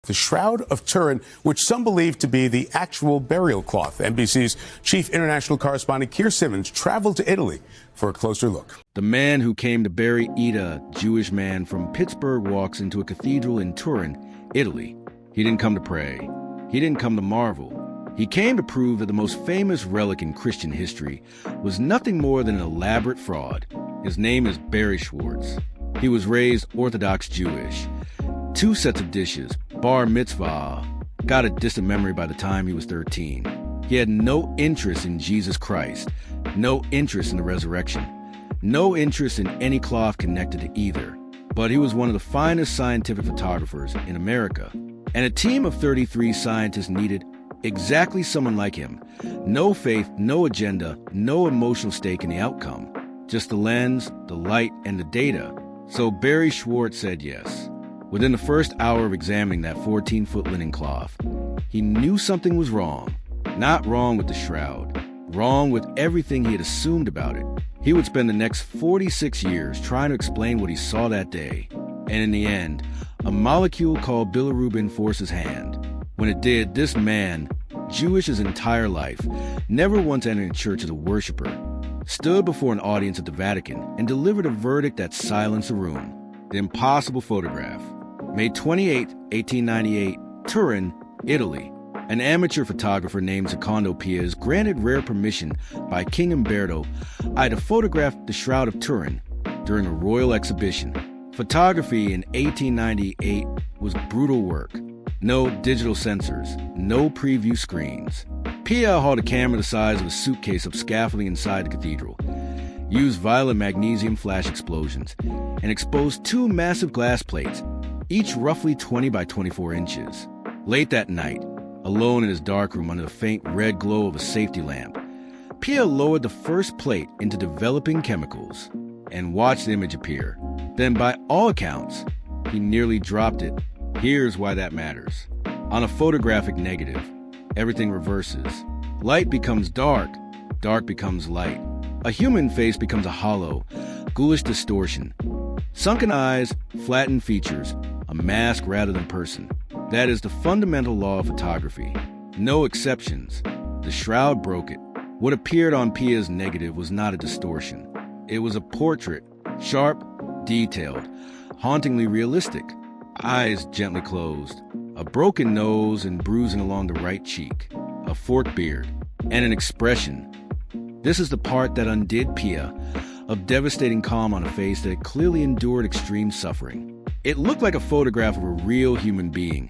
the Shroud of Turin, which some believe to be the actual burial cloth. NBC's chief international correspondent Keir Simmons traveled to Italy for a closer look. The man who came to bury Ida, Jewish man from Pittsburgh, walks into a cathedral in Turin, Italy. He didn't come to pray. He didn't come to marvel. He came to prove that the most famous relic in Christian history was nothing more than an elaborate fraud. His name is Barry Schwartz. He was raised Orthodox Jewish. 2 sets of dishes, bar mitzvah, got a distant memory by the time he was 13. He had no interest in Jesus Christ, no interest in the resurrection, no interest in any cloth connected to either. But he was one of the finest scientific photographers in America. And a team of 33 scientists needed exactly someone like him. No faith, no agenda, no emotional stake in the outcome. Just the lens, the light, and the data. So Barry Schwartz said yes. Within the first hour of examining that 14-foot linen cloth, he knew something was wrong. Not wrong with the shroud. Wrong with everything he had assumed about it. He would spend the next 46 years trying to explain what he saw that day. And in the end, a molecule called bilirubin forced his hand. When it did, this man, Jewish his entire life, never once entered a church as a worshiper, stood before an audience at the Vatican and delivered a verdict that silenced the room. The impossible photograph. May 28, 1898, Turin, Italy. An amateur photographer named Secondo Pia is granted rare permission by King Umberto I to photograph the Shroud of Turin during a royal exhibition. Photography in 1898 was brutal work. No digital sensors, no preview screens. Pia hauled a camera the size of a suitcase up scaffolding inside the cathedral, used violet magnesium flash explosions, and exposed 2 massive glass plates, each roughly 20 by 24 inches. Late that night, alone in his darkroom under the faint red glow of a safety lamp, Pia lowered the first plate into developing chemicals and watched the image appear. Then, by all accounts, he nearly dropped it. Here's why that matters. On a photographic negative, everything reverses. Light becomes dark, dark becomes light. A human face becomes a hollow, ghoulish distortion. Sunken eyes, flattened features, a mask rather than person. That is the fundamental law of photography. No exceptions. The shroud broke it. What appeared on Pia's negative was not a distortion. It was a portrait, sharp, detailed, hauntingly realistic. Eyes gently closed, a broken nose and bruising along the right cheek, a forked beard, and an expression. This is the part that undid Pia, of devastating calm on a face that had clearly endured extreme suffering. It looked like a photograph of a real human being,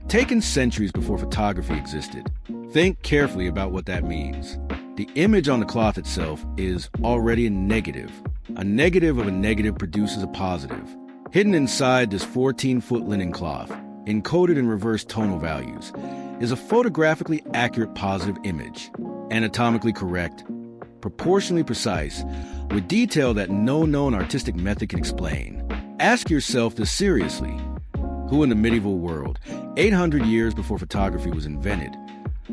taken centuries before photography existed. Think carefully about what that means. The image on the cloth itself is already a negative. A negative of a negative produces a positive. Hidden inside this 14-foot linen cloth, encoded in reverse tonal values, is a photographically accurate positive image, anatomically correct, proportionally precise, with detail that no known artistic method can explain. Ask yourself this seriously. Who in the medieval world, 800 years before photography was invented,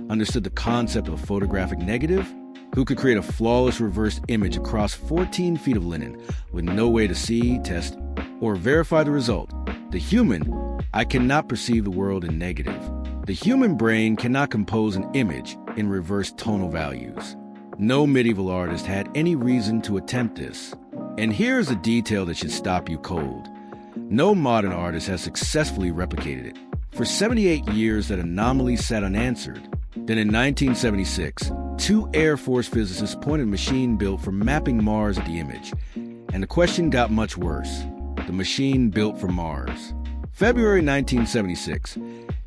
understood the concept of a photographic negative? Who could create a flawless reversed image across 14 feet of linen with no way to see, test, or verify the result? The human, I cannot perceive the world in negative. The human brain cannot compose an image in reverse tonal values. No medieval artist had any reason to attempt this. And here's a detail that should stop you cold. No modern artist has successfully replicated it. For 78 years, that anomaly sat unanswered. Then in 1976, 2 Air Force physicists pointed a machine built for mapping Mars at the image. And the question got much worse. The machine built for Mars. February 1976,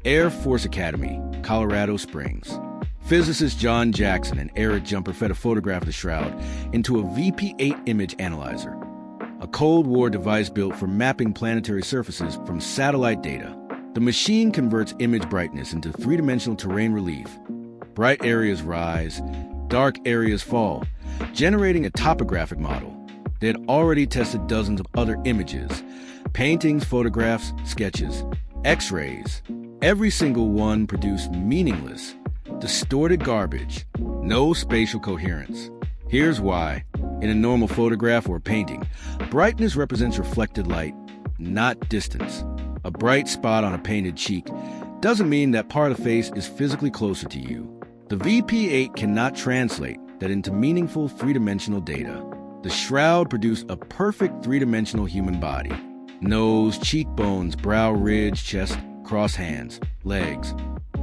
Air Force Academy, Colorado Springs. Physicist John Jackson and Eric Jumper fed a photograph of the shroud into a VP8 image analyzer, a Cold War device built for mapping planetary surfaces from satellite data. The machine converts image brightness into 3-dimensional terrain relief. Bright areas rise, dark areas fall, generating a topographic model. They had already tested dozens of other images, paintings, photographs, sketches, X-rays. Every single one produced meaningless, distorted garbage, no spatial coherence. Here's why. In a normal photograph or painting, brightness represents reflected light, not distance. A bright spot on a painted cheek doesn't mean that part of the face is physically closer to you. The VP8 cannot translate that into meaningful three-dimensional data. The Shroud produced a perfect three-dimensional human body. Nose, cheekbones, brow ridge, chest, cross hands, legs,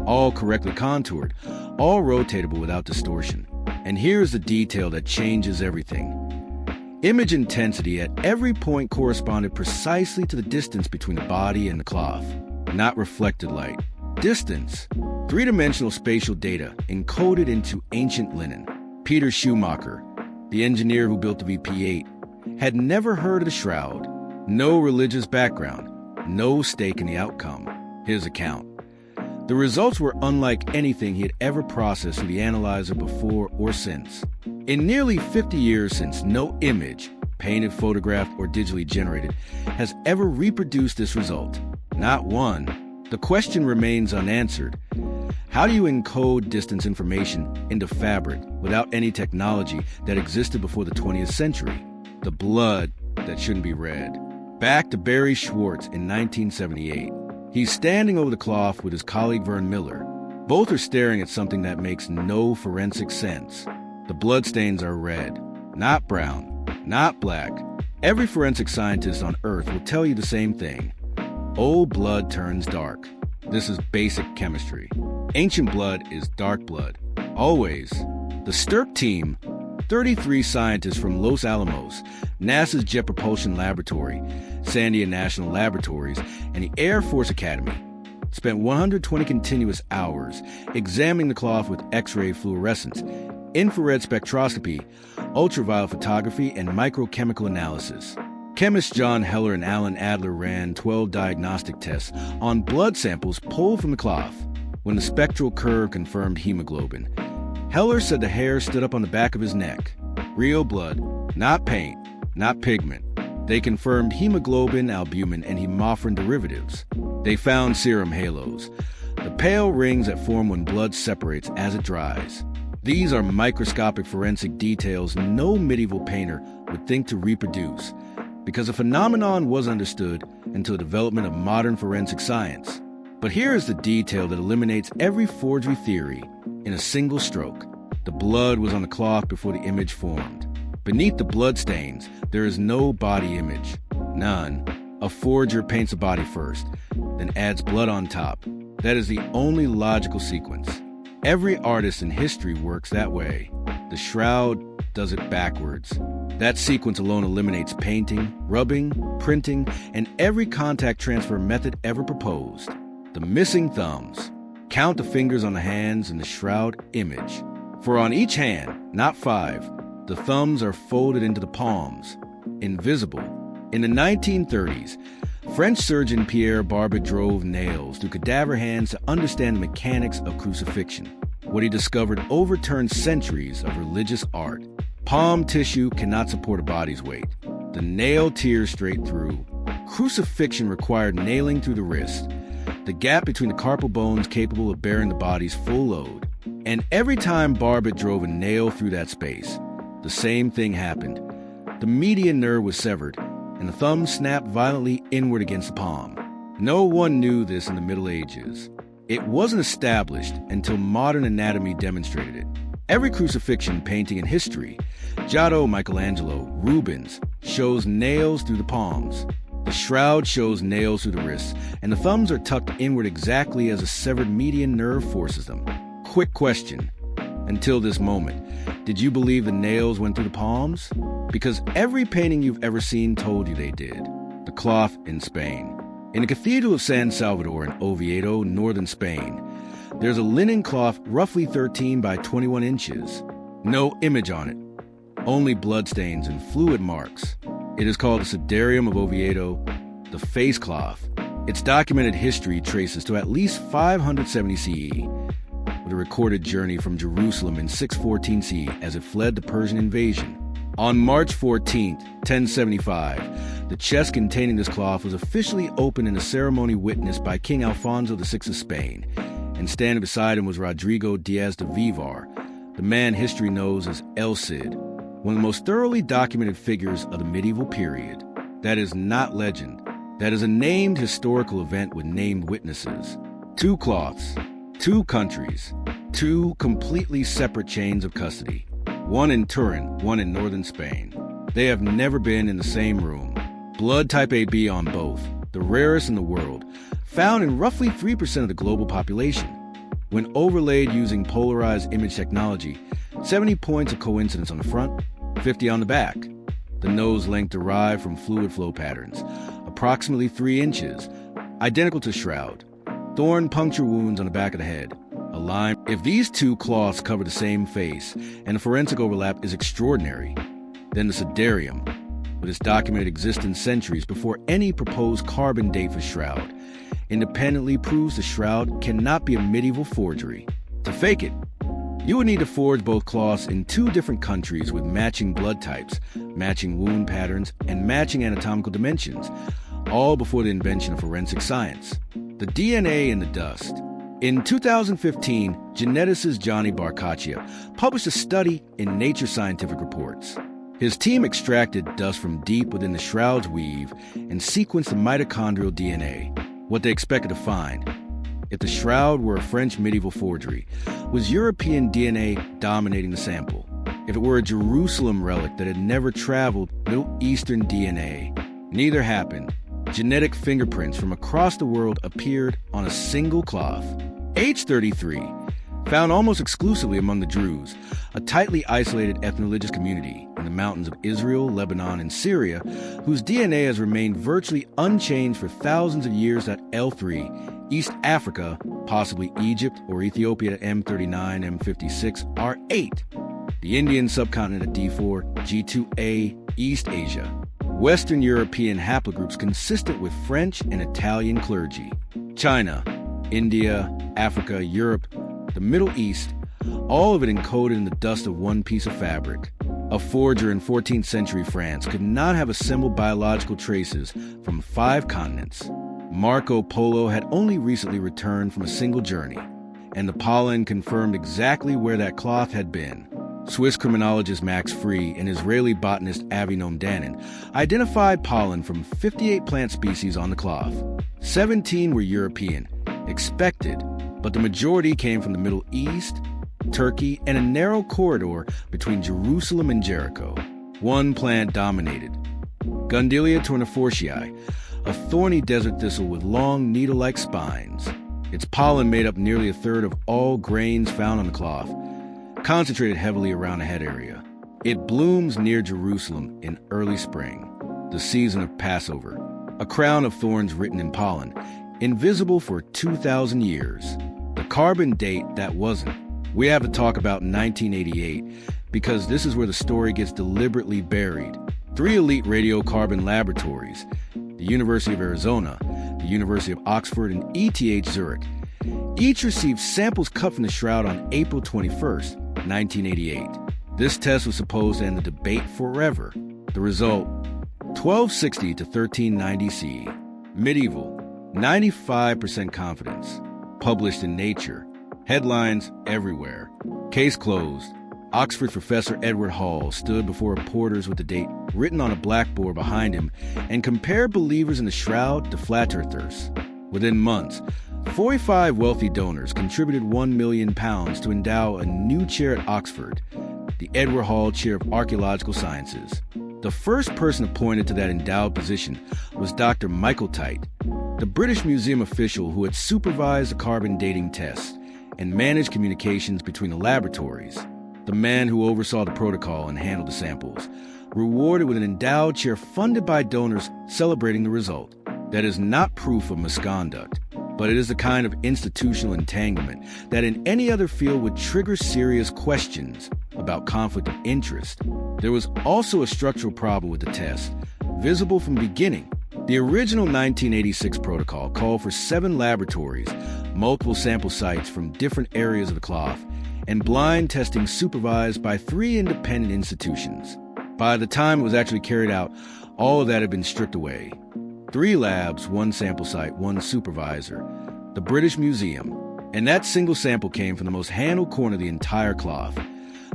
all correctly contoured, all rotatable without distortion. And here's the detail that changes everything. Image intensity at every point corresponded precisely to the distance between the body and the cloth, not reflected light. Distance. Three-dimensional spatial data encoded into ancient linen. Peter Schumacher, the engineer who built the VP8, had never heard of the Shroud. No religious background, no stake in the outcome. His account. The results were unlike anything he had ever processed through the analyzer before or since. In nearly 50 years since, no image, painted, photographed, or digitally generated, has ever reproduced this result. Not one. The question remains unanswered. How do you encode distance information into fabric without any technology that existed before the 20th century? The blood that shouldn't be read. Back to Barry Schwartz in 1978. He's standing over the cloth with his colleague Vern Miller. Both are staring at something that makes no forensic sense. The bloodstains are red, not brown, not black. Every forensic scientist on Earth will tell you the same thing. Old blood turns dark. This is basic chemistry. Ancient blood is dark blood. Always. The STIRP team, 33 scientists from Los Alamos, NASA's Jet Propulsion Laboratory, Sandia National Laboratories, and the Air Force Academy, spent 120 continuous hours examining the cloth with X-ray fluorescence, infrared spectroscopy, ultraviolet photography, and microchemical analysis. Chemists John Heller and Alan Adler ran 12 diagnostic tests on blood samples pulled from the cloth. When the spectral curve confirmed hemoglobin, Heller said the hair stood up on the back of his neck. Real blood, not paint, not pigment. They confirmed hemoglobin, albumin, and hemophrin derivatives. They found serum halos, the pale rings that form when blood separates as it dries. These are microscopic forensic details no medieval painter would think to reproduce, because the phenomenon was understood until the development of modern forensic science. But here is the detail that eliminates every forgery theory in a single stroke. The blood was on the cloth before the image formed. Beneath the bloodstains, there is no body image. None. A forger paints a body first, then adds blood on top. That is the only logical sequence. Every artist in history works that way. The Shroud does it backwards. That sequence alone eliminates painting, rubbing, printing, and every contact transfer method ever proposed. The missing thumbs. Count the fingers on the hands in the Shroud image. For on each hand, not 5, the thumbs are folded into the palms, invisible. In the 1930s, French surgeon Pierre Barbet drove nails through cadaver hands to understand the mechanics of crucifixion. What he discovered overturned centuries of religious art. Palm tissue cannot support a body's weight. The nail tears straight through. Crucifixion required nailing through the wrist, the gap between the carpal bones capable of bearing the body's full load. And every time Barbet drove a nail through that space, the same thing happened. The median nerve was severed, and the thumb snapped violently inward against the palm. No one knew this in the Middle Ages. It wasn't established until modern anatomy demonstrated it. Every crucifixion painting in history, Giotto, Michelangelo, Rubens, shows nails through the palms. The Shroud shows nails through the wrists, and the thumbs are tucked inward exactly as a severed median nerve forces them. Quick question. Until this moment, did you believe the nails went through the palms? Because every painting you've ever seen told you they did. The cloth in Spain. In the Cathedral of San Salvador in Oviedo, northern Spain, there's a linen cloth roughly 13 by 21 inches. No image on it. Only bloodstains and fluid marks. It is called the Sudarium of Oviedo, the face cloth. Its documented history traces to at least 570 CE, with a recorded journey from Jerusalem in 614 CE as it fled the Persian invasion. On March 14, 1075, the chest containing this cloth was officially opened in a ceremony witnessed by King Alfonso VI of Spain, and standing beside him was Rodrigo Diaz de Vivar, the man history knows as El Cid, one of the most thoroughly documented figures of the medieval period. That is not legend. That is a named historical event with named witnesses. 2 cloths, 2 countries, 2 completely separate chains of custody. One in Turin, one in northern Spain. They have never been in the same room. Blood type AB on both, the rarest in the world, found in roughly 3% of the global population. When overlaid using polarized image technology, 70 points of coincidence on the front, 50 on the back. The nose length derived from fluid flow patterns, approximately 3 inches, identical to Shroud. Thorn puncture wounds on the back of the head. A line. If these 2 cloths cover the same face, and the forensic overlap is extraordinary, then the Sidarium, with its documented existence centuries before any proposed carbon date for Shroud, independently proves the Shroud cannot be a medieval forgery. To fake it, you would need to forge both cloths in 2 different countries with matching blood types, matching wound patterns, and matching anatomical dimensions, all before the invention of forensic science. The DNA in the dust. In 2015, geneticist Johnny Barcaccia published a study in Nature Scientific Reports. His team extracted dust from deep within the Shroud's weave and sequenced the mitochondrial DNA. What they expected to find, if the Shroud were a French medieval forgery, was European DNA dominating the sample. If it were a Jerusalem relic that had never traveled, Middle Eastern DNA. Neither happened. Genetic fingerprints from across the world appeared on a single cloth. H33, found almost exclusively among the Druze, a tightly isolated ethno-religious community in the mountains of Israel, Lebanon, and Syria, whose DNA has remained virtually unchanged for thousands of years at L3, East Africa, possibly Egypt or Ethiopia at M39, M56, R8, the Indian subcontinent at D4, G2A, East Asia, Western European haplogroups consistent with French and Italian clergy, China, India, Africa, Europe, the Middle East, all of it encoded in the dust of one piece of fabric. A forger in 14th century France could not have assembled biological traces from 5 continents. Marco Polo had only recently returned from a single journey, and the pollen confirmed exactly where that cloth had been. Swiss criminologist Max Free and Israeli botanist Avi Danin identified pollen from 58 plant species on the cloth. 17 were European, expected, but the majority came from the Middle East, Turkey, and a narrow corridor between Jerusalem and Jericho. 1 plant dominated, Gundelia tournifortii, a thorny desert thistle with long needle-like spines. Its pollen made up nearly a third of all grains found on the cloth, concentrated heavily around the head area. It blooms near Jerusalem in early spring, the season of Passover, a crown of thorns written in pollen, invisible for 2,000 years. The carbon date that wasn't. We have to talk about 1988 because this is where the story gets deliberately buried. 3 elite radiocarbon laboratories, the University of Arizona, the University of Oxford, and ETH Zurich, each received samples cut from the Shroud on April 21st, 1988. This test was supposed to end the debate forever. The result, 1260 to 1390 C. Medieval, 95% confidence. Published in Nature. Headlines everywhere. Case closed. Oxford professor Edward Hall stood before reporters with the date written on a blackboard behind him and compared believers in the Shroud to flat earthers. Within months, 45 wealthy donors contributed £1 million to endow a new chair at Oxford, the Edward Hall Chair of Archaeological Sciences. The first person appointed to that endowed position was Dr. Michael Tite, the British Museum official who had supervised the carbon dating tests and managed communications between the laboratories, the man who oversaw the protocol and handled the samples, rewarded with an endowed chair funded by donors celebrating the result. That is not proof of misconduct, but it is the kind of institutional entanglement that in any other field would trigger serious questions about conflict of interest. There was also a structural problem with the test, visible from the beginning. The original 1986 protocol called for 7 laboratories, multiple sample sites from different areas of the cloth, and blind testing supervised by 3 independent institutions. By the time it was actually carried out, all of that had been stripped away. 3 labs, 1 sample site, 1 supervisor, the British Museum, and that single sample came from the most handled corner of the entire cloth,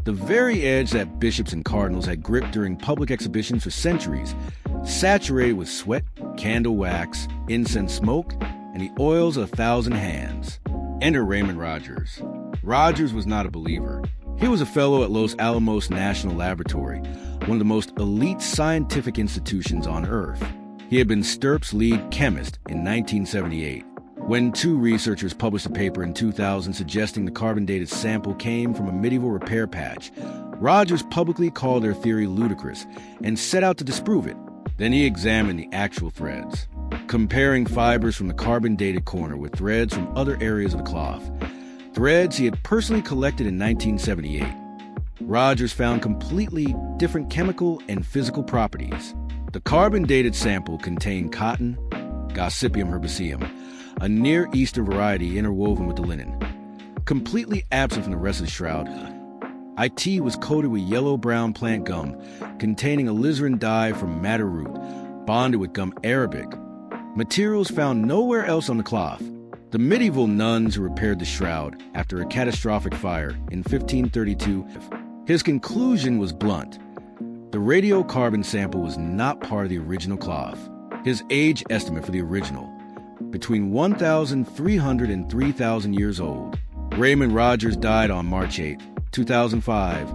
the very edge that bishops and cardinals had gripped during public exhibitions for centuries, saturated with sweat, candle wax, incense smoke, and the oils of 1,000 hands. Enter Raymond Rogers. Rogers was not a believer. He was a fellow at Los Alamos National Laboratory, one of the most elite scientific institutions on Earth. He had been Stirp's lead chemist in 1978, when two researchers published a paper in 2000 suggesting the carbon-dated sample came from a medieval repair patch. Rogers publicly called their theory ludicrous and set out to disprove it. Then he examined the actual threads, comparing fibers from the carbon-dated corner with threads from other areas of the cloth, threads he had personally collected in 1978. Rogers found completely different chemical and physical properties. The carbon-dated sample contained cotton, Gossypium herbaceum, a Near Eastern variety interwoven with the linen. Completely absent from the rest of the shroud, IT was coated with yellow-brown plant gum containing alizarin dye from madder root, bonded with gum arabic, materials found nowhere else on the cloth. The medieval nuns who repaired the shroud after a catastrophic fire in 1532, his conclusion was blunt. The radiocarbon sample was not part of the original cloth. His age estimate for the original, between 1,300 and 3,000 years old. Raymond Rogers died on March 8, 2005,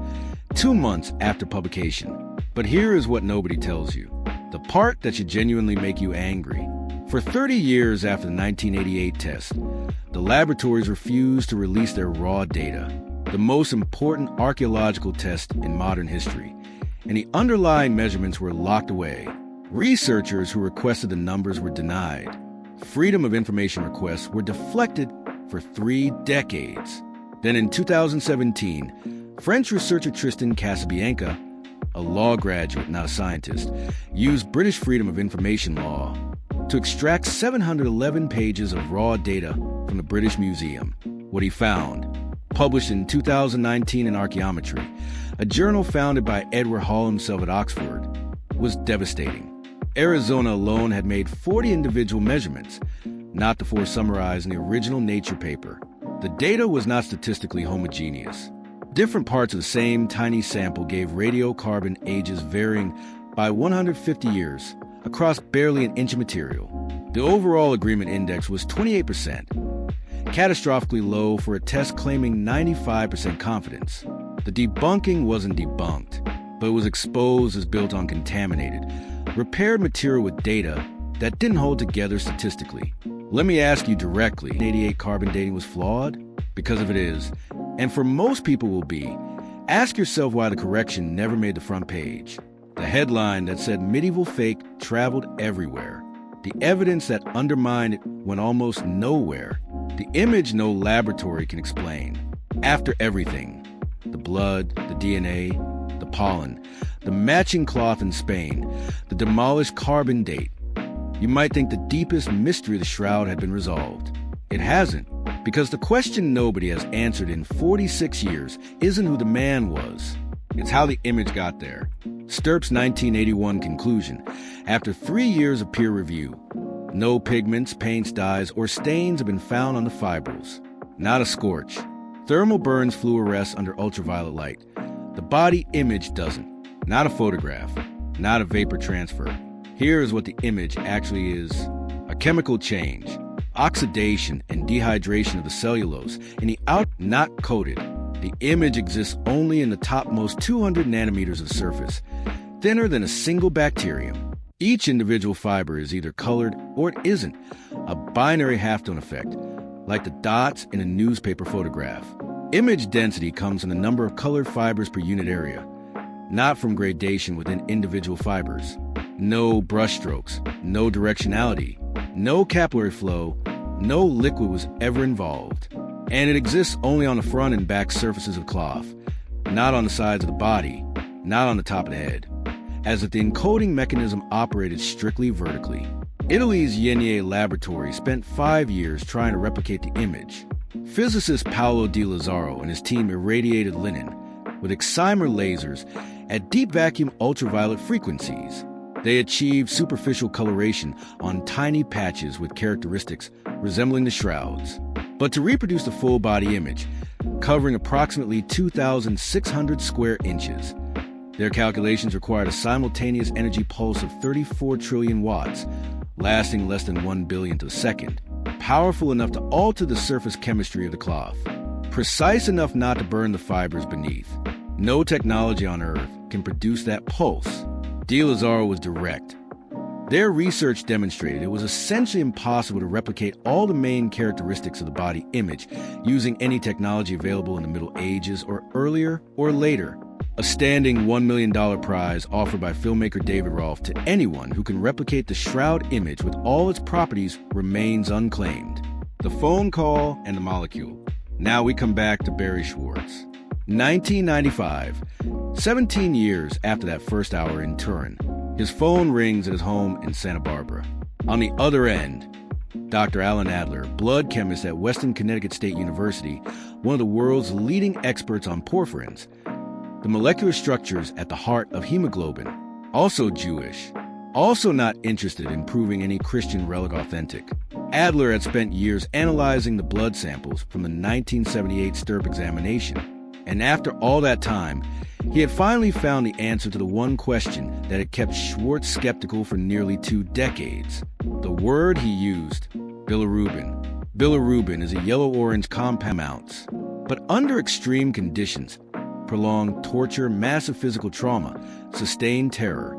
2 months after publication. But here is what nobody tells you, the part that should genuinely make you angry. For 30 years after the 1988 test, the laboratories refused to release their raw data, the most important archaeological test in modern history, and the underlying measurements were locked away. Researchers who requested the numbers were denied. Freedom of information requests were deflected for 3 decades. Then in 2017, French researcher Tristan Casabianca, a law graduate, not a scientist, used British Freedom of Information law to extract 711 pages of raw data from the British Museum. What he found, published in 2019 in Archaeometry, a journal founded by Edward Hall himself at Oxford, was devastating. Arizona alone had made 40 individual measurements, not the 4 summarized in the original Nature paper. The data was not statistically homogeneous. Different parts of the same tiny sample gave radiocarbon ages varying by 150 years across barely an inch of material. The overall agreement index was 28%, catastrophically low for a test claiming 95% confidence. The debunking wasn't debunked, but it was exposed as built on contaminated, repaired material with data that didn't hold together statistically. Let me ask you directly, 88 carbon dating was flawed? Because if it is, and for most people will be, ask yourself why the correction never made the front page. The headline that said medieval fake traveled everywhere. The evidence that undermined it went almost nowhere. The image no laboratory can explain. After everything, the blood, the DNA, the pollen, the matching cloth in Spain, the demolished carbon date, you might think the deepest mystery of the shroud had been resolved. It hasn't, because the question nobody has answered in 46 years isn't who the man was. It's how the image got there. Stirp's 1981 conclusion, after 3 years of peer review, no pigments, paints, dyes, or stains have been found on the fibrils. Not a scorch. Thermal burns fluoresce under ultraviolet light. The body image doesn't. Not a photograph. Not a vapor transfer. Here is what the image actually is. A chemical change. Oxidation and dehydration of the cellulose in the out, not coated. The image exists only in the topmost 200 nanometers of surface, thinner than a single bacterium. Each individual fiber is either colored or it isn't, a binary halftone effect, like the dots in a newspaper photograph. Image density comes from the number of colored fibers per unit area, not from gradation within individual fibers. No brushstrokes, no directionality, no capillary flow, no liquid was ever involved. And it exists only on the front and back surfaces of cloth, not on the sides of the body, not on the top of the head, as if the encoding mechanism operated strictly vertically. Italy's Yenier laboratory spent 5 years trying to replicate the image. Physicist Paolo Di Lazzaro and his team irradiated linen with excimer lasers at deep vacuum ultraviolet frequencies. They achieved superficial coloration on tiny patches with characteristics resembling the shrouds. But to reproduce the full body image, covering approximately 2,600 square inches, Their calculations required a simultaneous energy pulse of 34 trillion watts, lasting less than 1 billionth of a second, powerful enough to alter the surface chemistry of the cloth, precise enough not to burn the fibers beneath. No technology on Earth can produce that pulse. De Lazaro was direct. Their research demonstrated it was essentially impossible to replicate all the main characteristics of the body image using any technology available in the Middle Ages or earlier or later. A standing $1 million prize offered by filmmaker David Rolfe to anyone who can replicate the Shroud image with all its properties remains unclaimed. The phone call and the molecule. Now we come back to Barry Schwartz. 1995, 17 years after that first hour in Turin, his phone rings at his home in Santa Barbara. On the other end, Dr. Alan Adler, blood chemist at Western Connecticut State University, one of the world's leading experts on porphyrins, the molecular structures at the heart of hemoglobin, also Jewish, also not interested in proving any Christian relic authentic. Adler had spent years analyzing the blood samples from the 1978 Stirp examination, and after all that time, he had finally found the answer to the one question that had kept Schwartz skeptical for nearly 2 decades. The word he used, bilirubin. Bilirubin is a yellow-orange compound ounce. But under extreme conditions, prolonged torture, massive physical trauma, sustained terror,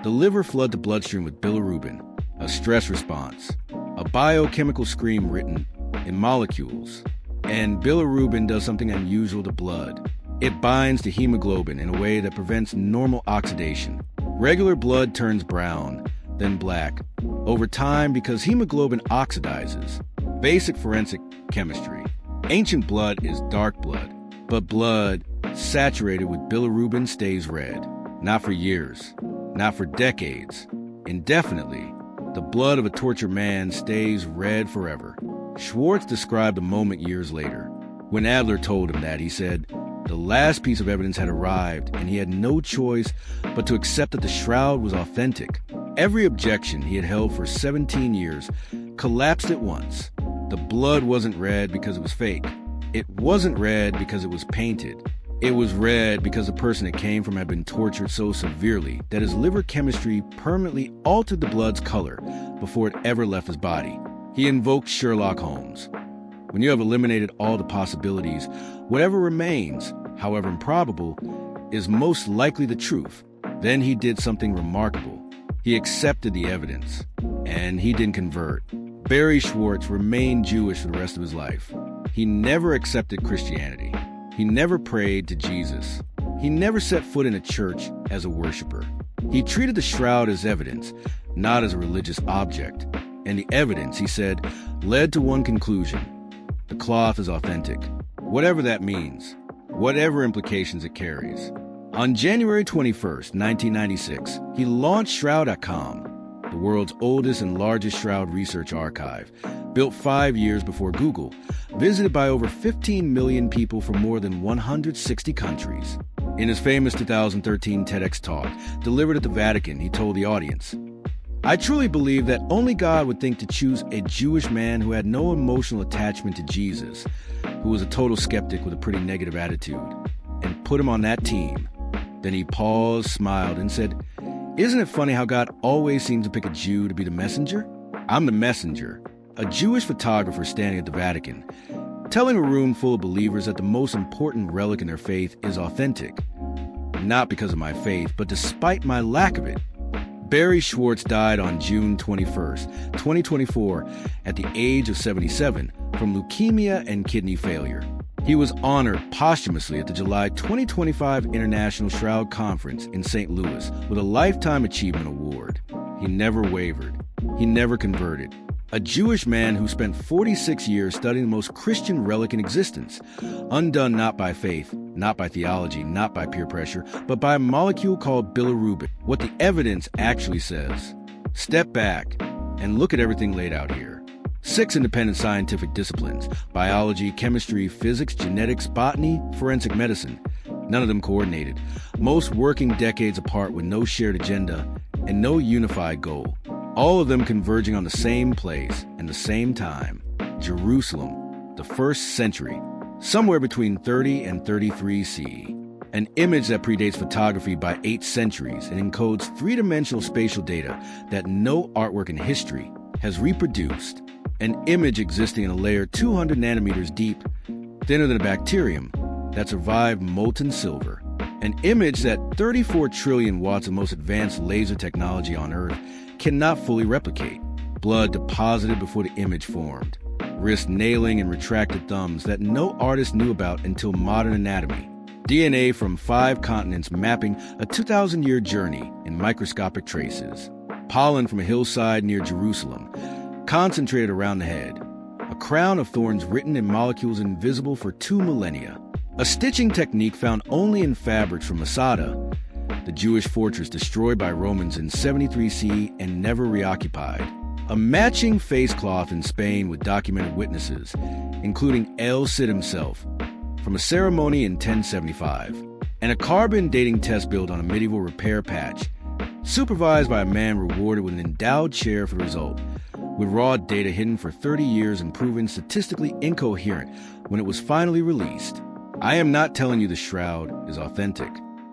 the liver floods the bloodstream with bilirubin, a stress response, a biochemical scream written in molecules. And bilirubin does something unusual to blood. It binds to hemoglobin in a way that prevents normal oxidation. Regular blood turns brown, then black, over time because hemoglobin oxidizes. Basic forensic chemistry. Ancient blood is dark blood, but blood saturated with bilirubin stays red. Not for years, not for decades, indefinitely. The blood of a tortured man stays red forever. Schwartz described a moment years later. When Adler told him that, he said, the last piece of evidence had arrived, and he had no choice but to accept that the shroud was authentic. Every objection he had held for 17 years collapsed at once. The blood wasn't red because it was fake. It wasn't red because it was painted. It was red because the person it came from had been tortured so severely that his liver chemistry permanently altered the blood's color before it ever left his body. He invoked Sherlock Holmes. When you have eliminated all the possibilities, whatever remains, however improbable, is most likely the truth. Then he did something remarkable. He accepted the evidence, and he didn't convert. Barry Schwartz remained Jewish for the rest of his life. He never accepted Christianity. He never prayed to Jesus. He never set foot in a church as a worshiper. He treated the shroud as evidence, not as a religious object. And the evidence, he said, led to one conclusion. The cloth is authentic. Whatever that means. Whatever implications it carries. On January 21st, 1996, he launched Shroud.com, the world's oldest and largest shroud research archive, built 5 years before Google, visited by over 15 million people from more than 160 countries. In his famous 2013 TEDx talk, delivered at the Vatican, he told the audience, I truly believe that only God would think to choose a Jewish man who had no emotional attachment to Jesus, who was a total skeptic with a pretty negative attitude, and put him on that team. Then he paused, smiled, and said, Isn't it funny how God always seems to pick a Jew to be the messenger? I'm the messenger, a Jewish photographer standing at the Vatican, telling a room full of believers that the most important relic in their faith is authentic. Not because of my faith, but despite my lack of it. Barry Schwartz died on June 21st, 2024, at the age of 77 from leukemia and kidney failure. He was honored posthumously at the July 2025 International Shroud Conference in St. Louis with a Lifetime Achievement Award. He never wavered. He never converted. A Jewish man who spent 46 years studying the most Christian relic in existence, undone not by faith, not by theology, not by peer pressure, but by a molecule called bilirubin. What the evidence actually says. Step back and look at everything laid out here. 6 independent scientific disciplines: biology, chemistry, physics, genetics, botany, forensic medicine. None of them coordinated. Most working decades apart with no shared agenda and no unified goal. All of them converging on the same place and the same time. Jerusalem, the 1st century, somewhere between 30 and 33 CE. An image that predates photography by 8 centuries and encodes three-dimensional spatial data that no artwork in history has reproduced. An image existing in a layer 200 nanometers deep, thinner than a bacterium, that survived molten silver. An image that 34 trillion watts of most advanced laser technology on Earth cannot fully replicate. Blood deposited before the image formed. Wrist nailing and retracted thumbs that no artist knew about until modern anatomy. DNA from 5 continents mapping a 2,000-year journey in microscopic traces. Pollen from a hillside near Jerusalem, concentrated around the head. A crown of thorns written in molecules invisible for 2 millennia. A stitching technique found only in fabrics from Masada, the Jewish fortress destroyed by Romans in 73 CE and never reoccupied. A matching face cloth in Spain with documented witnesses, including El Cid himself, from a ceremony in 1075. And a carbon dating test built on a medieval repair patch, supervised by a man rewarded with an endowed chair for the result, with raw data hidden for 30 years and proven statistically incoherent when it was finally released. I am not telling you the shroud is authentic.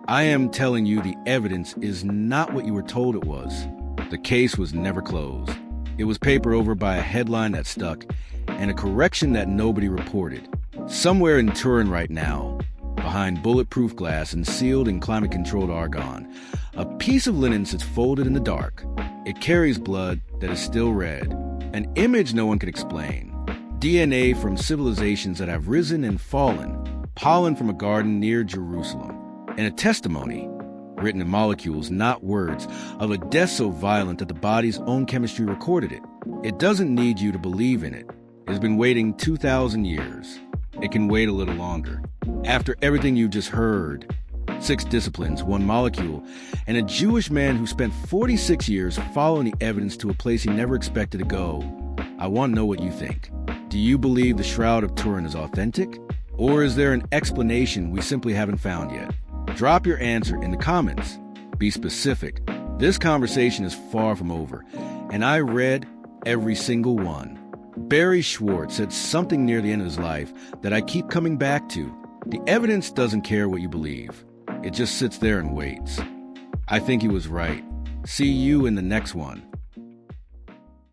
I am telling you the evidence is not what you were told it was. The case was never closed. It was papered over by a headline that stuck and a correction that nobody reported. Somewhere in Turin right now, behind bulletproof glass and sealed in climate-controlled argon, a piece of linen sits folded in the dark. It carries blood that is still red, an image no one could explain. DNA from civilizations that have risen and fallen, pollen from a garden near Jerusalem, and a testimony, written in molecules, not words, of a death so violent that the body's own chemistry recorded it. It doesn't need you to believe in it. It has been waiting 2,000 years. It can wait a little longer. After everything you just heard, 6 disciplines, 1 molecule, and a Jewish man who spent 46 years following the evidence to a place he never expected to go, I want to know what you think. Do you believe the Shroud of Turin is authentic? Or is there an explanation we simply haven't found yet? Drop your answer in the comments. Be specific. This conversation is far from over, and I read every single one. Barry Schwartz said something near the end of his life that I keep coming back to. The evidence doesn't care what you believe. It just sits there and waits. I think he was right. See you in the next one.